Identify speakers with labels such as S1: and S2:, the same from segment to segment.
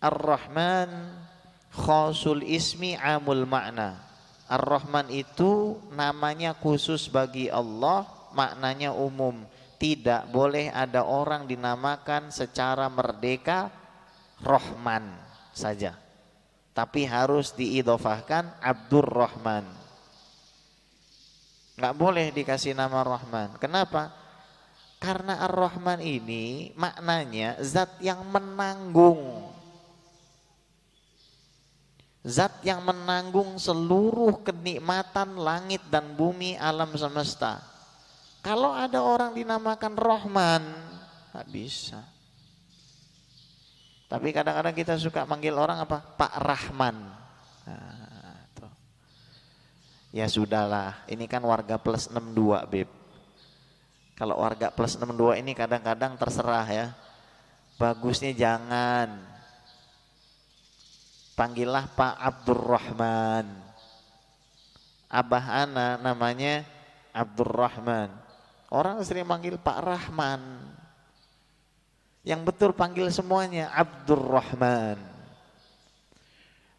S1: Ar-Rahman khosul ismi amul makna. Ar-Rahman itu namanya khusus bagi Allah, maknanya umum. Tidak boleh ada orang dinamakan secara merdeka Rahman saja, tapi harus diidhofahkan Abdurrahman. Nggak boleh dikasih nama Rahman. Kenapa? Karena Ar-Rahman ini maknanya zat yang menanggung. Zat yang menanggung seluruh kenikmatan langit dan bumi alam semesta. Kalau ada orang dinamakan Rahman, nggak bisa. Tapi kadang-kadang kita suka manggil orang apa? Pak Rahman. Nah, tuh. Ya sudahlah, ini kan warga plus 62 Beb. Kalau warga plus 62 ini kadang-kadang terserah ya. Bagusnya jangan. Panggillah Pak Abdurrahman. Abah ana namanya Abdurrahman. Orang sering manggil Pak Rahman. Yang betul panggil semuanya Abdurrahman.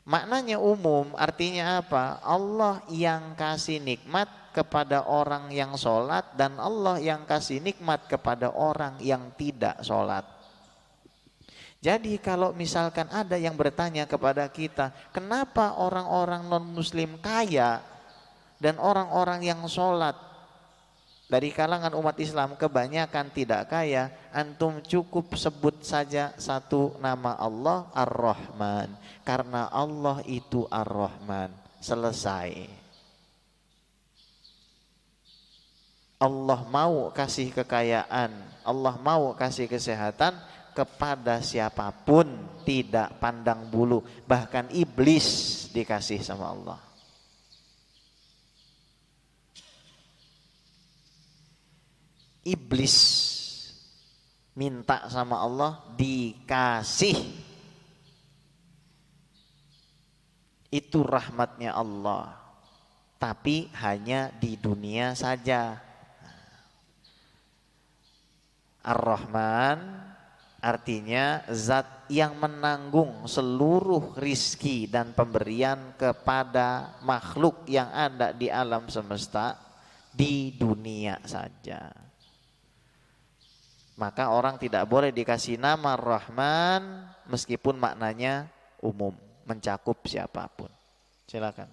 S1: Maknanya umum, artinya apa? Allah yang kasih nikmat kepada orang yang sholat dan Allah yang kasih nikmat kepada orang yang tidak sholat. Jadi kalau misalkan ada yang bertanya kepada kita, kenapa orang-orang non-muslim kaya dan orang-orang yang sholat dari kalangan umat Islam kebanyakan tidak kaya, antum cukup sebut saja satu nama Allah, Ar-Rahman. Karena Allah itu Ar-Rahman. Selesai. Allah mau kasih kekayaan, Allah mau kasih kesehatan kepada siapapun, tidak pandang bulu. Bahkan iblis dikasih sama Allah. Iblis minta sama Allah dikasih. Itu rahmatnya Allah. Tapi hanya di dunia saja. Ar-Rahman artinya zat yang menanggung seluruh rizki dan pemberian kepada makhluk yang ada di alam semesta di dunia saja. Maka orang tidak boleh dikasih nama Rahman meskipun maknanya umum, mencakup siapapun. Silakan.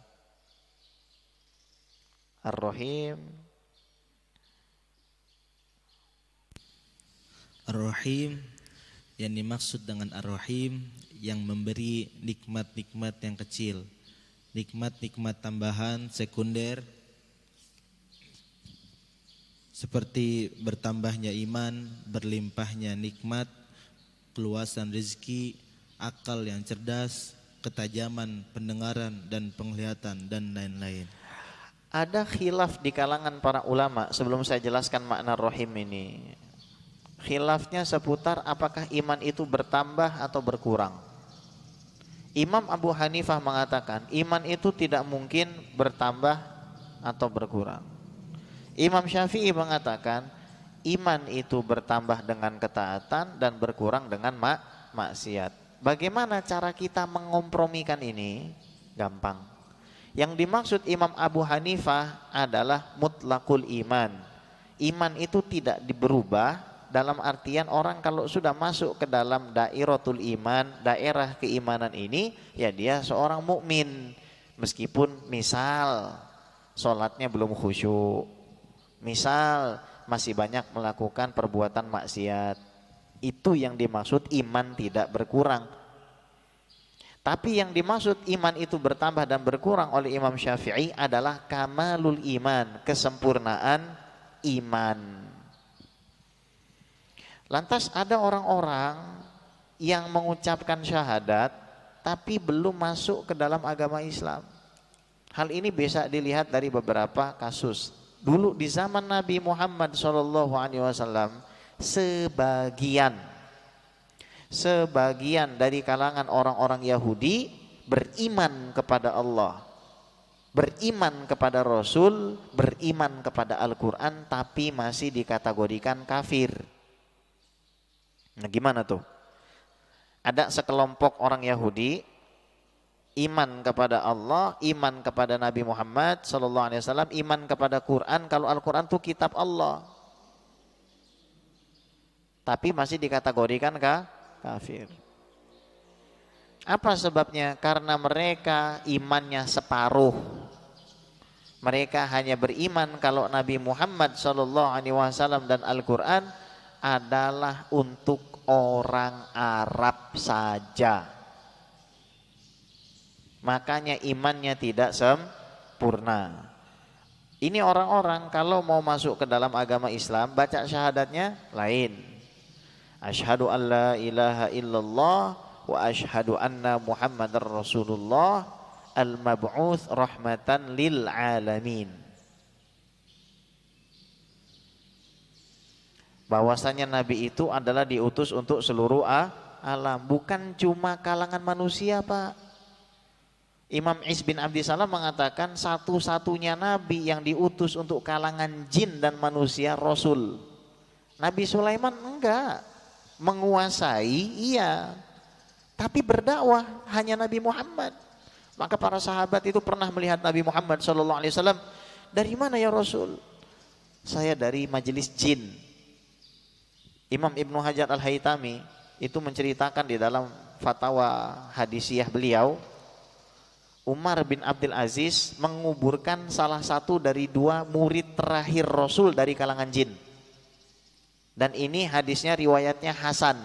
S1: Ar-Rahim.
S2: Ar-Rahim, yang dimaksud dengan Ar-Rahim yang memberi nikmat-nikmat yang kecil, nikmat-nikmat tambahan sekunder seperti bertambahnya iman, berlimpahnya nikmat, keluasan rezeki, akal yang cerdas, ketajaman pendengaran dan penglihatan dan lain-lain.
S1: Ada khilaf di kalangan para ulama sebelum saya jelaskan makna Rahim ini. Khilafnya seputar apakah iman itu bertambah atau berkurang. Imam Abu Hanifah mengatakan iman itu tidak mungkin bertambah atau berkurang. Imam Syafi'i mengatakan iman itu bertambah dengan ketaatan dan berkurang dengan maksiat. Bagaimana cara kita mengompromikan ini? Gampang. Yang dimaksud Imam Abu Hanifah adalah mutlakul iman. Iman itu tidak berubah. Dalam artian orang kalau sudah masuk ke dalam dairatul iman, daerah keimanan ini, ya dia seorang mukmin. Meskipun misal sholatnya belum khusyuk, misal masih banyak melakukan perbuatan maksiat, itu yang dimaksud iman tidak berkurang. Tapi yang dimaksud iman itu bertambah dan berkurang oleh Imam Syafi'i adalah kamalul iman, kesempurnaan iman. Lantas ada orang-orang yang mengucapkan syahadat tapi belum masuk ke dalam agama Islam. Hal ini bisa dilihat dari beberapa kasus. Dulu di zaman Nabi Muhammad SAW, sebagian dari kalangan orang-orang Yahudi beriman kepada Allah, beriman kepada Rasul, beriman kepada Al-Quran, tapi masih dikategorikan kafir. Nah gimana tuh? Ada sekelompok orang Yahudi iman kepada Allah, iman kepada Nabi Muhammad SAW, iman kepada Quran. Kalau Al-Quran itu kitab Allah, tapi masih dikategorikan kafir. Apa sebabnya? Karena mereka imannya separuh. Mereka hanya beriman kalau Nabi Muhammad SAW dan Al-Quran adalah untuk orang Arab saja. Makanya imannya tidak sempurna. Ini orang-orang kalau mau masuk ke dalam agama Islam, baca syahadatnya lain. Asyhadu an la ilaha illallah wa asyhadu anna Muhammadar Rasulullah al-mab'uts rahmatan lil alamin. Bahwasanya Nabi itu adalah diutus untuk seluruh alam, bukan cuma kalangan manusia, Pak. Imam Is bin Abdissalam mengatakan satu-satunya Nabi yang diutus untuk kalangan jin dan manusia Rasul. Nabi Sulaiman enggak, menguasai iya, tapi berdakwah hanya Nabi Muhammad. Maka para sahabat itu pernah melihat Nabi Muhammad SAW. Dari mana ya Rasul? Saya dari majelis jin. Imam Ibnu Hajar Al-Haytami itu menceritakan di dalam fatwa hadisiyah beliau, Umar bin Abdul Aziz menguburkan salah satu dari dua murid terakhir Rasul dari kalangan jin. Dan ini hadisnya riwayatnya Hasan.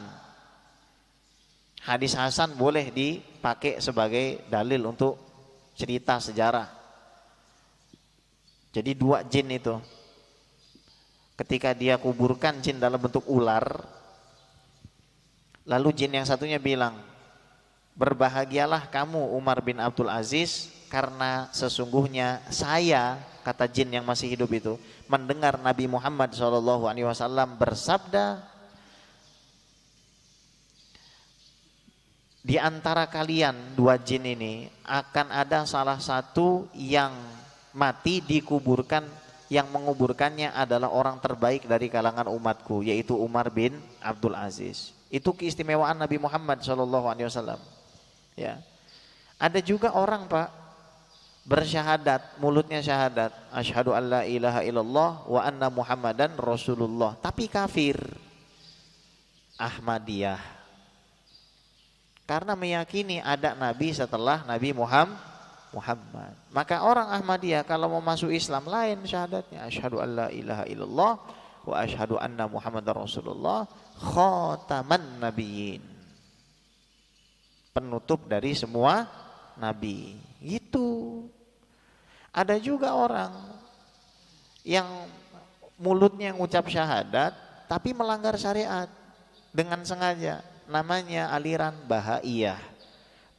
S1: Hadis Hasan boleh dipakai sebagai dalil untuk cerita sejarah. Jadi dua jin itu, ketika dia kuburkan jin dalam bentuk ular, lalu jin yang satunya bilang, berbahagialah kamu Umar bin Abdul Aziz, karena sesungguhnya saya, kata jin yang masih hidup itu, mendengar Nabi Muhammad SAW bersabda, di antara kalian dua jin ini akan ada salah satu yang mati dikuburkan, yang menguburkannya adalah orang terbaik dari kalangan umatku, yaitu Umar bin Abdul Aziz. Itu keistimewaan Nabi Muhammad SAW. Ya, ada juga orang, Pak, bersyahadat, mulutnya syahadat, asyhadu an la ilaha illallah wa anna Muhammadan Rasulullah, tapi kafir. Ahmadiyah, karena meyakini ada nabi setelah Nabi Muhammad. Maka orang Ahmadiyah kalau mau masuk Islam lain syahadatnya, asyhadu an la ilaha illallah wa asyhadu anna Muhammadar Rasulullah khataman nabiyyin, penutup dari semua nabi. Gitu. Ada juga orang yang mulutnya ngucap syahadat tapi melanggar syariat dengan sengaja. Namanya aliran Bahaiyah.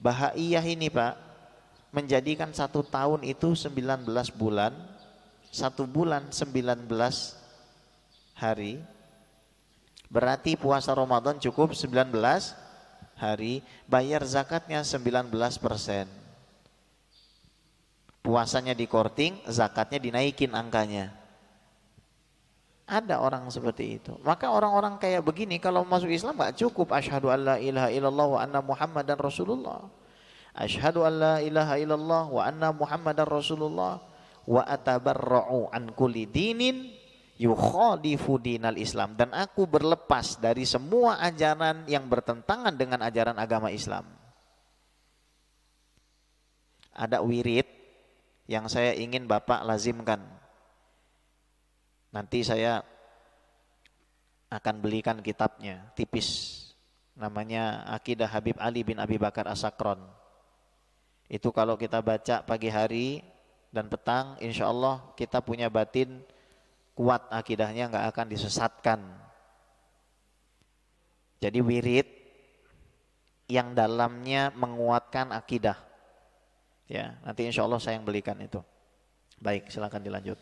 S1: Bahaiyah ini, Pak, menjadikan 1 tahun itu 19 bulan, 1 bulan 19 hari. Berarti puasa Ramadan cukup 19 hari, bayar zakatnya 19%. Puasanya dikorting, zakatnya dinaikin angkanya. Ada orang seperti itu. Maka orang-orang kayak begini kalau masuk Islam gak cukup asyhadu an la ilaha illallah wa anna Muhammadan Rasulullah, asyhadu an la ilaha illallah wa anna Muhammadan Rasulullah, wa atabarra'u an kulli dinin yukhalifu dinal Islam, dan aku berlepas dari semua ajaran yang bertentangan dengan ajaran agama Islam. Ada wirid yang saya ingin Bapak lazimkan. Nanti saya akan belikan kitabnya, tipis. Namanya Aqidah Habib Ali bin Abi Bakar As-Sakron. Itu kalau kita baca pagi hari dan petang, insya Allah kita punya batin kuat, akidahnya nggak akan disesatkan. Jadi wirid yang dalamnya menguatkan akidah. Ya, nanti insya Allah saya yang belikan itu. Baik, silakan dilanjut.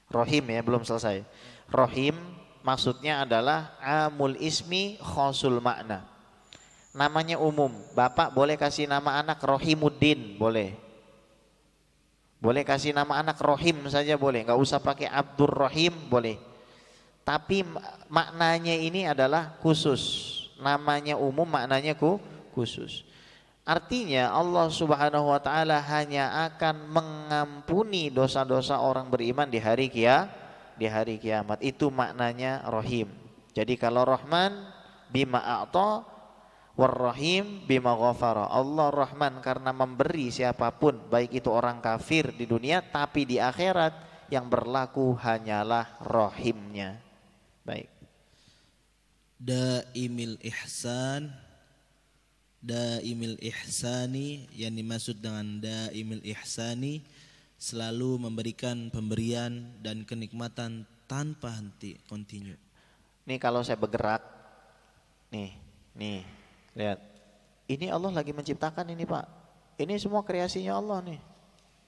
S1: Rohim ya, belum selesai. Rohim maksudnya adalah amul ismi khosul makna. Namanya umum. Bapak boleh kasih nama anak Rohimuddin, boleh. Boleh kasih nama anak Rohim saja boleh, nggak usah pakai Abdur Rohim, boleh. Tapi maknanya ini adalah khusus. Namanya umum, maknanya khusus. Artinya Allah Subhanahu wa taala hanya akan mengampuni dosa-dosa orang beriman di hari kiamat. Itu maknanya Rahim. Jadi kalau Rahman bima a'ta, war-Rahim bima ghafara. Allah Rahman karena memberi siapapun, baik itu orang kafir di dunia, tapi di akhirat yang berlaku hanyalah Rahimnya. Baik.
S2: Daimil ihsan, daimil ihsani, yang dimaksud dengan daimil ihsani selalu memberikan pemberian dan kenikmatan tanpa henti, continue.
S1: Nih kalau saya bergerak, nih lihat, ini Allah lagi menciptakan ini Pak, ini semua kreasinya Allah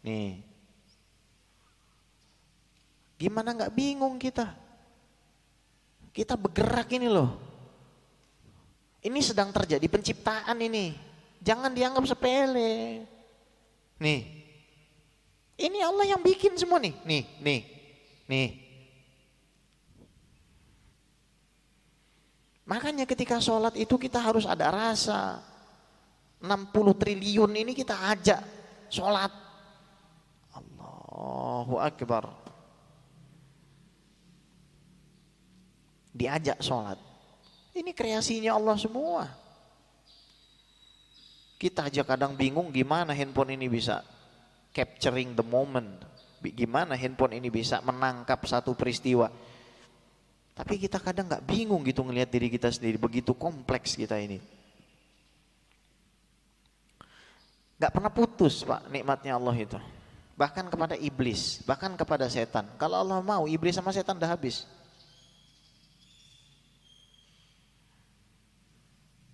S1: nih, gimana nggak bingung kita bergerak ini loh. Ini sedang terjadi penciptaan ini. Jangan dianggap sepele. Nih. Ini Allah yang bikin semua nih. Nih. Makanya ketika sholat itu kita harus ada rasa. 60 triliun ini kita ajak sholat. Allahu Akbar. Diajak sholat. Ini kreasinya Allah semua. Kita aja kadang bingung gimana handphone ini bisa capturing the moment. Gimana handphone ini bisa menangkap satu peristiwa. Tapi kita kadang gak bingung gitu ngelihat diri kita sendiri. Begitu kompleks kita ini. Gak pernah putus Pak nikmatnya Allah itu. Bahkan kepada iblis, bahkan kepada setan. Kalau Allah mau, iblis sama setan udah habis.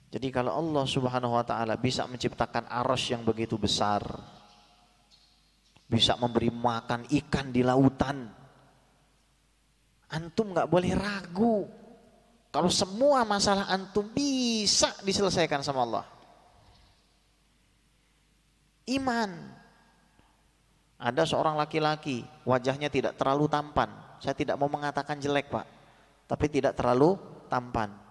S1: Jadi kalau Allah Subhanahu wa taala bisa menciptakan arasy yang begitu besar, bisa memberi makan ikan di lautan, antum gak boleh ragu kalau semua masalah antum bisa diselesaikan sama Allah. Iman. Ada seorang laki-laki, wajahnya tidak terlalu tampan. Saya tidak mau mengatakan jelek Pak, tapi tidak terlalu tampan.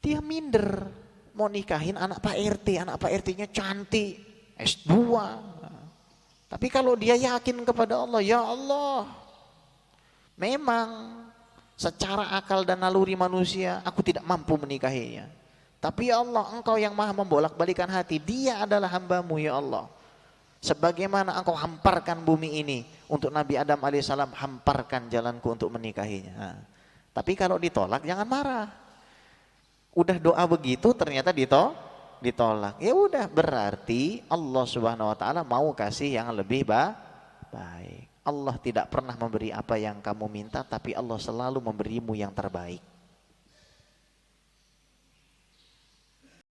S1: Dia minder mau nikahin anak Pak RT, anak Pak RT-nya cantik, S2. Tapi kalau dia yakin kepada Allah, ya Allah, memang secara akal dan naluri manusia aku tidak mampu menikahinya. Tapi ya Allah, Engkau yang maha membolak-balikan hati, dia adalah hamba-Mu ya Allah. Sebagaimana Engkau hamparkan bumi ini untuk Nabi Adam alaihissalam, hamparkan jalanku untuk menikahinya. Nah, tapi kalau ditolak jangan marah. Udah doa begitu ternyata ditolak. Ya udah, berarti Allah Subhanahu wa taala mau kasih yang lebih baik. Allah tidak pernah memberi apa yang kamu minta, tapi Allah selalu memberimu yang terbaik.